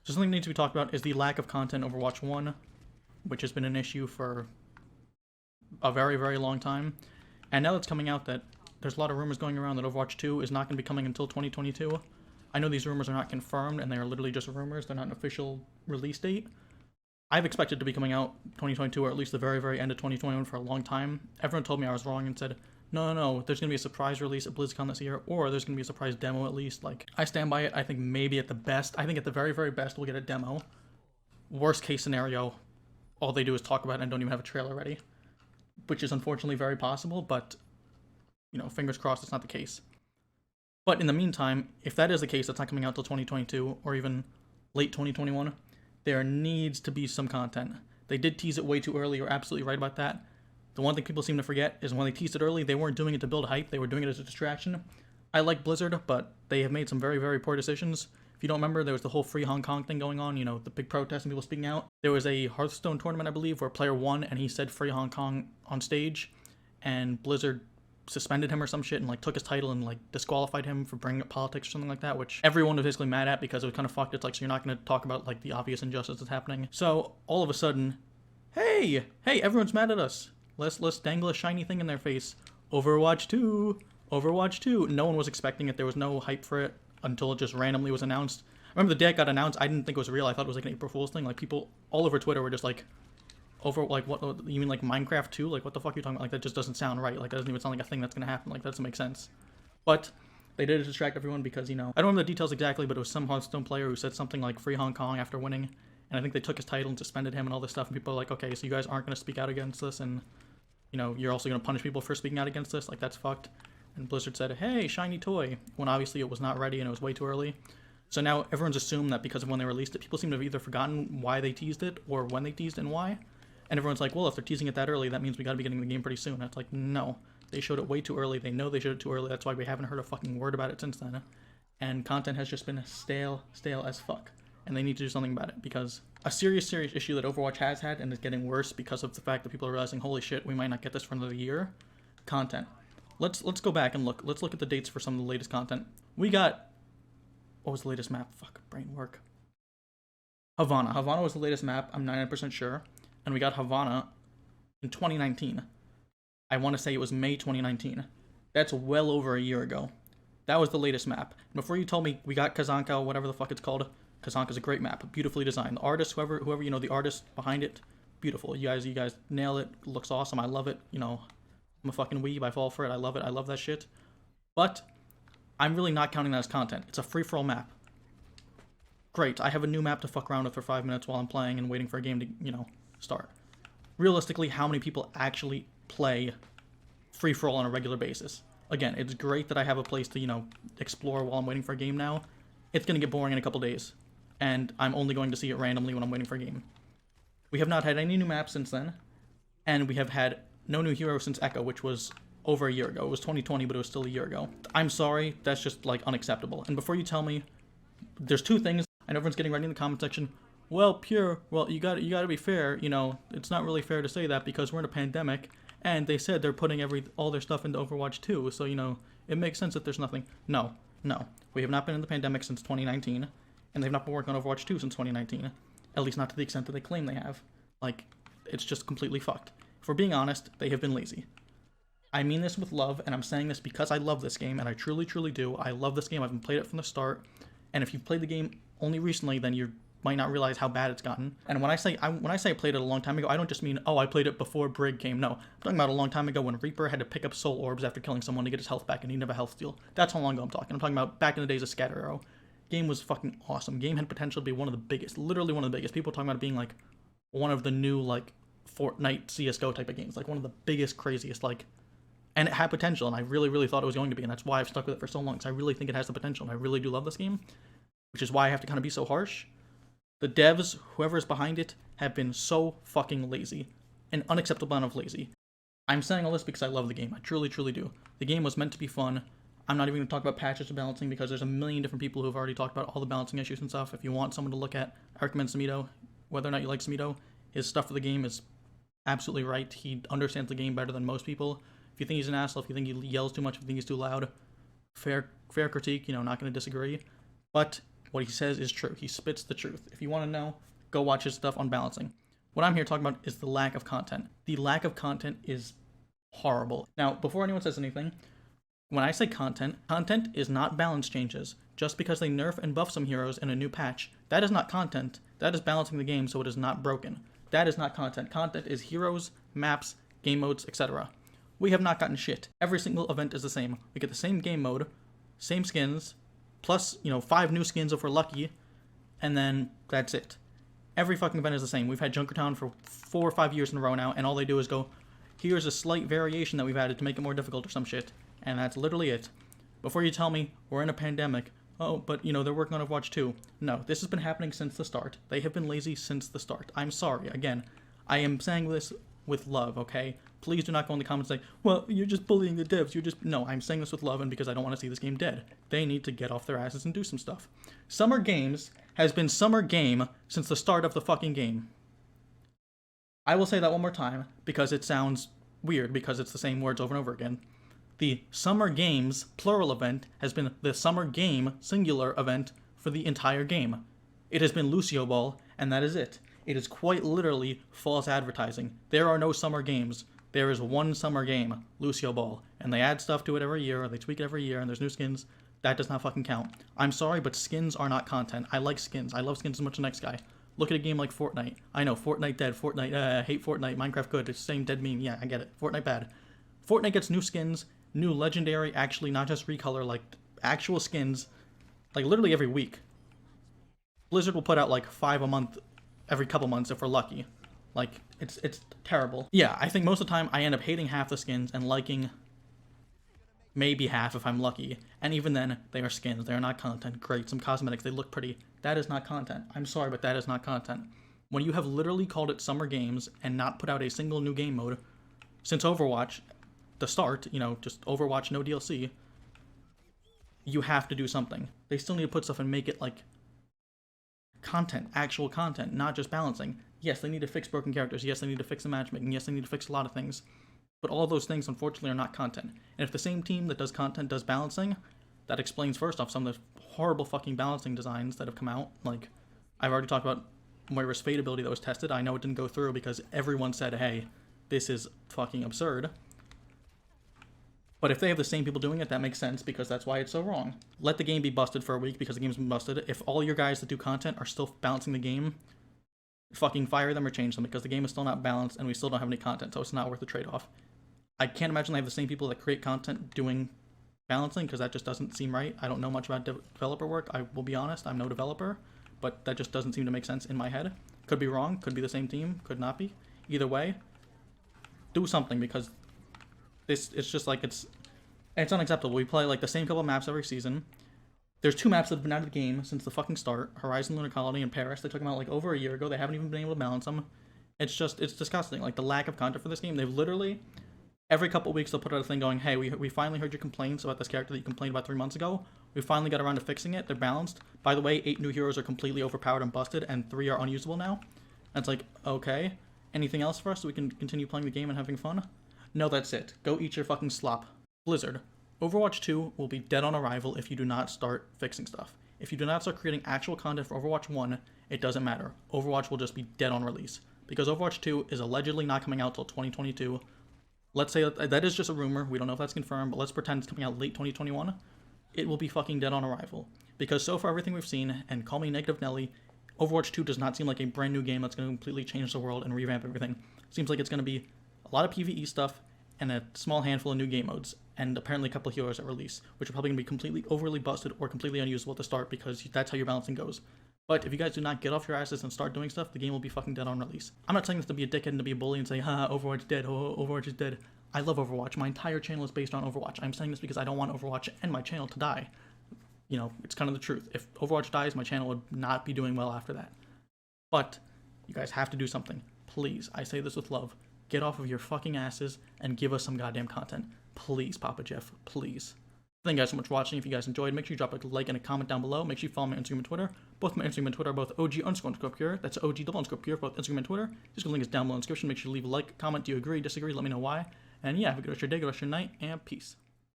So something that needs to be talked about is the lack of content in Overwatch 1, which has been an issue for a very, very long time. And now it's coming out that there's a lot of rumors going around that Overwatch 2 is not going to be coming until 2022. I know these rumors are not confirmed, and they are literally just rumors. They're not an official release date. I've expected to be coming out 2022, or at least the very, very end of 2021 for a long time. Everyone told me I was wrong and said, no, there's going to be a surprise release at BlizzCon this year, or there's going to be a surprise demo at least. Like, I stand by it. I think maybe at the best, I think at the very, very best, we'll get a demo. Worst case scenario, all they do is talk about it and don't even have a trailer ready, which is unfortunately very possible, but, you know, fingers crossed it's not the case. But in the meantime, if that is the case, that's not coming out till 2022, or even late 2021, there needs to be some content. They did tease it way too early, you're absolutely right about that. The one thing people seem to forget is when they teased it early, they weren't doing it to build hype, they were doing it as a distraction. I like Blizzard, but they have made some very, very poor decisions. If you don't remember, there was the whole Free Hong Kong thing going on, you know, the big protests and people speaking out. There was a Hearthstone tournament, I believe, where a player won and he said Free Hong Kong on stage, and Blizzard suspended him or some shit and like took his title and like disqualified him for bringing up politics or something like that, which everyone was basically mad at because it was kind of fucked. It's like, so you're not going to talk about like the obvious injustice that's happening. So all of a sudden, hey, everyone's mad at us. Let's dangle a shiny thing in their face. Overwatch 2, Overwatch 2. No one was expecting it. There was no hype for it until it just randomly was announced. I remember the day it got announced, I didn't think it was real. I thought it was like an April Fool's thing. Like people all over Twitter were just like, what, you mean like Minecraft 2? Like, what the fuck are you talking about? Like, that just doesn't sound right. Like, that doesn't even sound like a thing that's gonna happen. Like, that doesn't make sense. But they did it to distract everyone because, you know, I don't remember the details exactly, but it was some Hearthstone player who said something like Free Hong Kong after winning, and I think they took his title and suspended him and all this stuff, and people are like, okay, so you guys aren't gonna speak out against this, and, you know, you're also gonna punish people for speaking out against this? Like, that's fucked. And Blizzard said, hey, shiny toy, when obviously it was not ready and it was way too early. So now everyone's assumed that because of when they released it, people seem to have either forgotten why they teased it or when they teased it and why. And everyone's like, well, if they're teasing it that early, that means we gotta be getting the game pretty soon. It's like, no. They showed it way too early. They know they showed it too early. That's why we haven't heard a fucking word about it since then. And content has just been stale as fuck. And they need to do something about it, because a serious issue that Overwatch has had and is getting worse because of the fact that people are realizing, holy shit, we might not get this for another year. Content. Let's go back and look. Let's look at the dates for some of the latest content. We got, what was the latest map? Fuck, brain work. Havana. Havana was the latest map. I'm 99% sure. And we got Havana in 2019. I want to say it was May 2019. That's well over a year ago. That was the latest map. And before you told me we got Kazanka, whatever the fuck it's called, Kazanka's a great map, beautifully designed. The artist, whoever you know, the artist behind it, beautiful. You guys nail it. Looks awesome. I love it. You know, I'm a fucking weeb. I fall for it. I love it. I love that shit. But I'm really not counting that as content. It's a free-for-all map. Great. I have a new map to fuck around with for 5 minutes while I'm playing and waiting for a game to, you know, start. Realistically, how many people actually play free-for-all on a regular basis? Again, it's great that I have a place to, you know, explore while I'm waiting for a game now. It's going to get boring in a couple days, and I'm only going to see it randomly when I'm waiting for a game. We have not had any new maps since then, and we have had no new hero since Echo, which was over a year ago. It was 2020, but it was still a year ago. I'm sorry, that's just, like, unacceptable. And before you tell me, there's two things. I know everyone's getting ready in the comment section. Well, Pure, well, you gotta be fair, you know, it's not really fair to say that because we're in a pandemic, and they said they're putting all their stuff into Overwatch 2, so, you know, it makes sense that there's nothing. No. We have not been in the pandemic since 2019, and they've not been working on Overwatch 2 since 2019, at least not to the extent that they claim they have. Like, it's just completely fucked. If we're being honest, they have been lazy. I mean this with love, and I'm saying this because I love this game, and I truly, truly do. I love this game. I've played it from the start, and if you've played the game only recently, then you might not realize how bad it's gotten. And when I say I played it a long time ago, I don't just mean, oh, I played it before Brig came. No, I'm talking about a long time ago when Reaper had to pick up soul orbs after killing someone to get his health back, and he didn't have a health steal. That's how long ago I'm talking. I'm talking about back in the days of Scatter Arrow. Game was fucking awesome. Game had potential to be one of the biggest, literally one of the biggest. People talking about it being like one of the new like Fortnite CSGO type of games, like one of the biggest, craziest, like, and it had potential, and I really, really thought it was going to be, and that's why I've stuck with it for so long, because I really think it has the potential, and I really do love this game, which is why I have to kind of be so harsh. The devs, whoever's behind it, have been so fucking lazy. An unacceptable amount of lazy. I'm saying all this because I love the game. I truly, truly do. The game was meant to be fun. I'm not even going to talk about patches or balancing because there's a million different people who have already talked about all the balancing issues and stuff. If you want someone to look at, I recommend Samito. Whether or not you like Samito, his stuff for the game is absolutely right. He understands the game better than most people. If you think he's an asshole, if you think he yells too much, if you think he's too loud, fair critique, you know, not going to disagree. But What he says is true. He spits the truth. If you want to know, go watch his stuff on balancing. What I'm here talking about is the lack of content. The lack of content is horrible. Now, before anyone says anything, when I say content, content is not balance changes. Just because they nerf and buff some heroes in a new patch, that is not content. That is balancing the game so it is not broken. That is not content. Content is heroes, maps, game modes, etc. We have not gotten shit. Every single event is the same. We get the same game mode, same skins, plus, 5 new skins if we're lucky, and then that's it. Every fucking event is the same. We've had Junkertown for 4 or 5 years in a row now, and all they do is go, here's a slight variation that we've added to make it more difficult or some shit. And that's literally it. Before you tell me, we're in a pandemic, oh, but, they're working on Overwatch 2. No, this has been happening since the start. They have been lazy since the start. I'm sorry. Again, I am saying this with love, okay? Please do not go in the comments and say, well, you're just bullying the devs. No, I'm saying this with love and because I don't want to see this game dead. They need to get off their asses and do some stuff. Summer Games has been summer game since the start of the fucking game. I will say that one more time because it sounds weird because it's the same words over and over again. The Summer Games plural event has been the Summer Game singular event for the entire game. It has been Lucio Ball, and that is it. It is quite literally false advertising. There are no summer games. There is one summer game, Lucio Ball, and they add stuff to it every year, or they tweak it every year, and there's new skins. That does not fucking count. I'm sorry, but skins are not content. I like skins. I love skins as much as the next guy. Look at a game like Fortnite. I know, Fortnite dead, Fortnite, hate Fortnite, Minecraft good, it's the same dead meme, yeah, I get it. Fortnite bad. Fortnite gets new skins, new legendary, actually not just recolor, like actual skins, like literally every week. Blizzard will put out like 5 a month, every couple months if we're lucky. Like, it's terrible. Yeah, I think most of the time I end up hating half the skins and liking maybe half if I'm lucky. And even then, they are skins. They are not content. Great, some cosmetics. They look pretty. That is not content. I'm sorry, but that is not content. When you have literally called it Summer Games and not put out a single new game mode since Overwatch, the start, just Overwatch, no DLC, you have to do something. They still need to put stuff and make it like content, actual content, not just balancing. Yes, they need to fix broken characters. Yes, they need to fix the matchmaking. Yes, they need to fix a lot of things. But all those things, unfortunately, are not content. And if the same team that does content does balancing, that explains, first off, some of the horrible fucking balancing designs that have come out. Like, I've already talked about Moira's Fate ability that was tested. I know it didn't go through because everyone said, hey, this is fucking absurd. But if they have the same people doing it, that makes sense because that's why it's so wrong. Let the game be busted for a week because the game's been busted. If all your guys that do content are still balancing the game, fucking fire them or change them because the game is still not balanced and we still don't have any content, so it's not worth the trade-off. I can't imagine they have the same people that create content doing balancing because that just doesn't seem right. I don't know much about developer work. I will be honest, I'm no developer, but that just doesn't seem to make sense in my head. Could be wrong, could be the same team, could not be. Either way, do something because it's just like it's unacceptable. We play like the same couple maps every season. There's 2 maps that have been out of the game since the fucking start. Horizon Lunar Colony and Paris. They took them out like over a year ago. They haven't even been able to balance them. It's disgusting. Like the lack of content for this game. They've literally, every couple weeks they'll put out a thing going, hey, we finally heard your complaints about this character that you complained about 3 months ago. We finally got around to fixing it. They're balanced. By the way, 8 new heroes are completely overpowered and busted, and 3 are unusable now. And it's like, okay. Anything else for us so we can continue playing the game and having fun? No, that's it. Go eat your fucking slop. Blizzard. Overwatch 2 will be dead on arrival if you do not start fixing stuff. If you do not start creating actual content for Overwatch 1, it doesn't matter. Overwatch will just be dead on release. Because Overwatch 2 is allegedly not coming out till 2022. Let's say that is just a rumor. We don't know if that's confirmed, but let's pretend it's coming out late 2021. It will be fucking dead on arrival. Because so far everything we've seen, and call me Negative Nelly, Overwatch 2 does not seem like a brand new game that's going to completely change the world and revamp everything. It seems like it's going to be a lot of PvE stuff and a small handful of new game modes, and apparently a couple of heroes at release, which are probably going to be completely overly busted or completely unusable at the start because that's how your balancing goes. But if you guys do not get off your asses and start doing stuff, the game will be fucking dead on release. I'm not saying this to be a dickhead and to be a bully and say, ha, Overwatch dead, oh, Overwatch is dead. I love Overwatch. My entire channel is based on Overwatch. I'm saying this because I don't want Overwatch and my channel to die. It's kind of the truth. If Overwatch dies, my channel would not be doing well after that. But you guys have to do something. Please, I say this with love. Get off of your fucking asses and give us some goddamn content. Please, Papa Jeff, please. Thank you guys so much for watching. If you guys enjoyed, make sure you drop a like and a comment down below. Make sure you follow my Instagram and Twitter. Both my Instagram and Twitter are both OG_pure. That's OG_pure for both Instagram and Twitter. Just link is down below in the description. Make sure you leave a like, comment. Do you agree, disagree? Let me know why. And yeah, have a good rest of your day, good rest of your night, and peace.